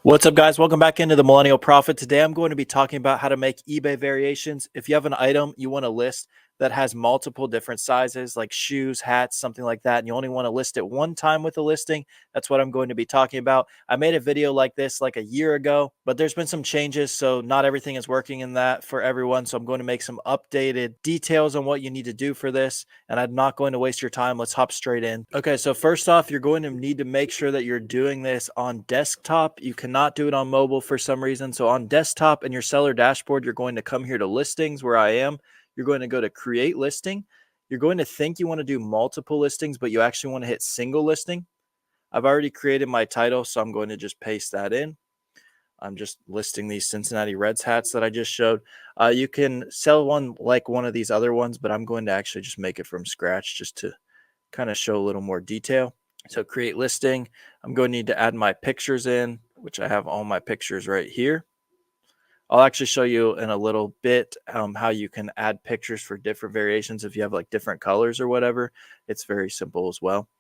What's up, guys? Welcome back into the Millennial Profit. Today I'm going to be talking about how to make eBay variations. If you have an item you want to list that has multiple different sizes, like shoes, hats, something like that, and you only want to list it one time with a listing, that's what I'm going to be talking about. I made a video like this like a year ago, but there's been some changes, so not everything is working in that for everyone. So I'm going to make some updated details on what you need to do for this, and I'm not going to waste your time. Let's hop straight in. Okay, so first off, you're going to need to make sure that you're doing this on desktop. You cannot do it on mobile for some reason. So on desktop in your seller dashboard, you're going to come here to listings where I am. You're going to go to create listing. You're going to think you want to do multiple listings, but you actually want to hit single listing. I've already created my title, so I'm going to just paste that in. I'm just listing these Cincinnati Reds hats that I just showed. You can sell one like one of these other ones, but I'm going to actually just make it from scratch just to kind of show a little more detail. So create listing. I'm going to need to add my pictures in, which I have all my pictures right here. I'll actually show you in a little bit how you can add pictures for different variations. If you have like different colors or whatever, it's very simple as well.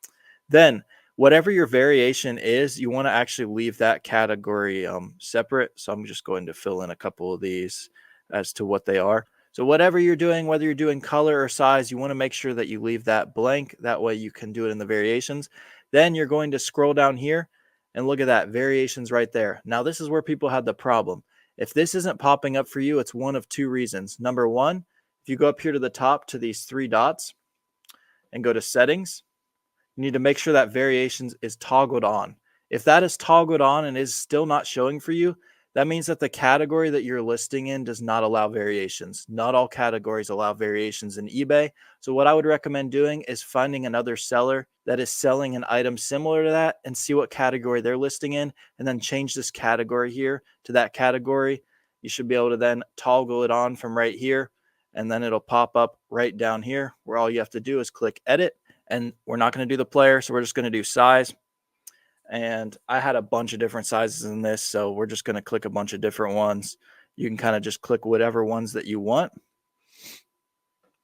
Then whatever your variation is, you want to actually leave that category separate. So I'm just going to fill in a couple of these as to what they are. So whatever you're doing, whether you're doing color or size, you want to make sure that you leave that blank. That way you can do it in the variations. Then you're going to scroll down here and look at that, variations right there. Now this is where people had the problem. If this isn't popping up for you, it's one of two reasons. Number one, if you go up here to the top to these three dots and go to settings, you need to make sure that variations is toggled on. If that is toggled on and is still not showing for you, that means that the category that you're listing in does not allow variations. Not all categories allow variations in eBay. So what I would recommend doing is finding another seller that is selling an item similar to that and see what category they're listing in, and then change this category here to that category. You should be able to then toggle it on from right here, and then it'll pop up right down here where all you have to do is click edit. And we're not going to do the player, so we're just going to do size. And I had a bunch of different sizes in this, so we're just going to click a bunch of different ones. You can kind of just click whatever ones that you want.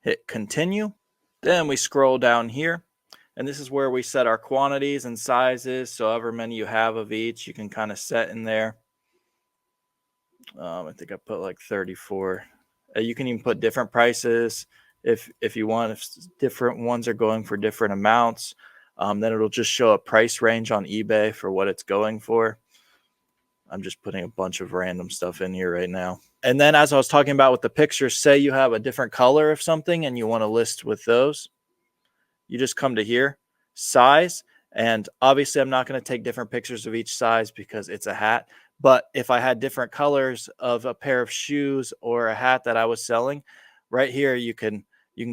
Hit continue. Then we scroll down here, and this is where we set our quantities and sizes. So however many you have of each, you can kind of set in there. I think I put like 34. You can even put different prices if you want. If different ones are going for different amounts, then it'll just show a price range on eBay for what it's going for. I'm just putting a bunch of random stuff in here right now. And then as I was talking about with the pictures, say you have a different color of something and you want to list with those, you just come to here, size. And obviously I'm not going to take different pictures of each size because it's a hat. But if I had different colors of a pair of shoes or a hat that I was selling, right here you can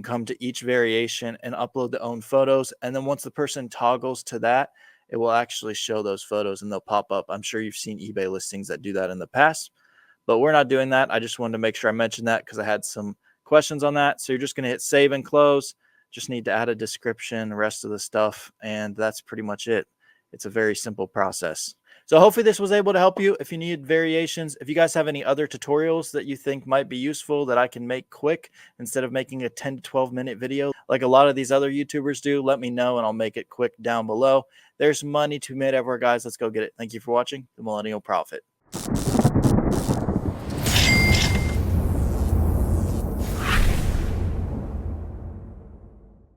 come to each variation and upload their own photos. And then once the person toggles to that, it will actually show those photos and they'll pop up. I'm sure you've seen eBay listings that do that in the past, but we're not doing that. I just wanted to make sure I mentioned that because I had some questions on that. So you're just going to hit save and close. Just need to add a description, the rest of the stuff, and that's pretty much it. It's a very simple process. So hopefully this was able to help you if you need variations. If you guys have any other tutorials that you think might be useful that I can make quick instead of making a 10 to 12 minute video like a lot of these other YouTubers do, let me know and I'll make it quick down below. There's money to be made everywhere, guys. Let's go get it. Thank you for watching The Millennial Profit.